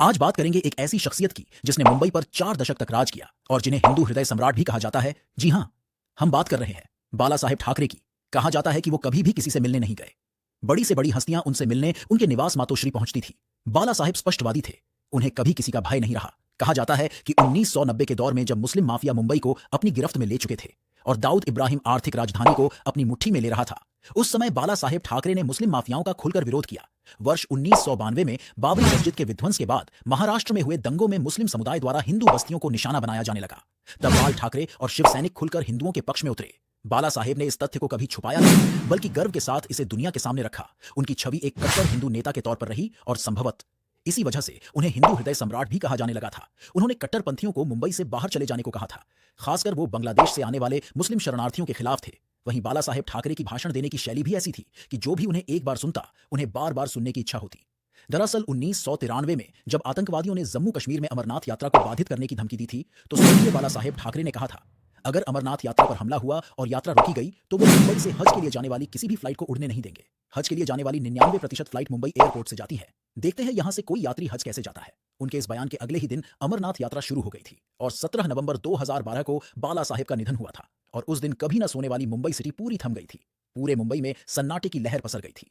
आज बात करेंगे एक ऐसी शख्सियत की जिसने मुंबई पर 4 दशक तक राज किया और जिन्हें हिंदू हृदय सम्राट भी कहा जाता है। जी हां, हम बात कर रहे हैं बाला साहेब ठाकरे की। कहा जाता है कि वो कभी भी किसी से मिलने नहीं गए। बड़ी से बड़ी हस्तियां उनसे मिलने उनके निवास मातोश्री पहुंचती थी। बाला साहेब स्पष्टवादी थे। उन्हें कभी किसी का भय नहीं रहा। कहा जाता है कि 1990 के दौर में जब मुस्लिम माफिया मुंबई को अपनी गिरफ्त में ले चुके थे और दाऊद इब्राहिम आर्थिक राजधानी को अपनी मुट्ठी में ले रहा था, उस समय बाला साहेब ठाकरे ने मुस्लिम माफियाओं का खुलकर विरोध किया। वर्ष 1992 में बाबरी मस्जिद के विध्वंस के बाद महाराष्ट्र में हुए दंगों में मुस्लिम समुदाय द्वारा हिंदू बस्तियों को निशाना बनाया जाने लगा। तब बाल ठाकरे और शिव सैनिक खुलकर हिंदुओं के पक्ष में उतरे। बाला साहेब ने इस तथ्य को कभी छुपाया नहीं, बल्कि गर्व के साथ इसे दुनिया के सामने रखा। उनकी छवि एक कट्टर हिंदू नेता के तौर पर रही और संभवत इसी वजह से उन्हें हिंदू हृदय सम्राट भी कहा जाने लगा था। उन्होंने कट्टरपंथियों को मुंबई से बाहर चले जाने को कहा था। खासकर वो बांग्लादेश से आने वाले मुस्लिम शरणार्थियों के खिलाफ थे। वहीं बाला साहेब ठाकरे की भाषण देने की शैली भी ऐसी थी कि जो भी उन्हें एक बार सुनता, उन्हें बार बार सुनने की इच्छा होती। दरअसल 1993 में जब आतंकवादियों ने जम्मू कश्मीर में अमरनाथ यात्रा को बाधित करने की धमकी दी थी, तो स्वर्गीय बाला साहेब ठाकरे ने कहा था, अगर अमरनाथ यात्रा पर हमला हुआ और यात्रा रोकी गई तो वो मुंबई से हज के लिए जाने वाली किसी भी फ्लाइट को उड़ने नहीं देंगे। हज के लिए जाने वाली 99% फ्लाइट मुंबई एयरपोर्ट से जाती है। देखते हैं यहां से कोई यात्री हज कैसे जाता है। उनके इस बयान के अगले ही दिन अमरनाथ यात्रा शुरू हो गई थी और 17 नवंबर 2012 को बाला साहेब का निधन हुआ था। और उस दिन कभी न सोने वाली मुंबई सिटी पूरी थम गई थी। पूरे मुंबई में सन्नाटे की लहर पसर गई थी।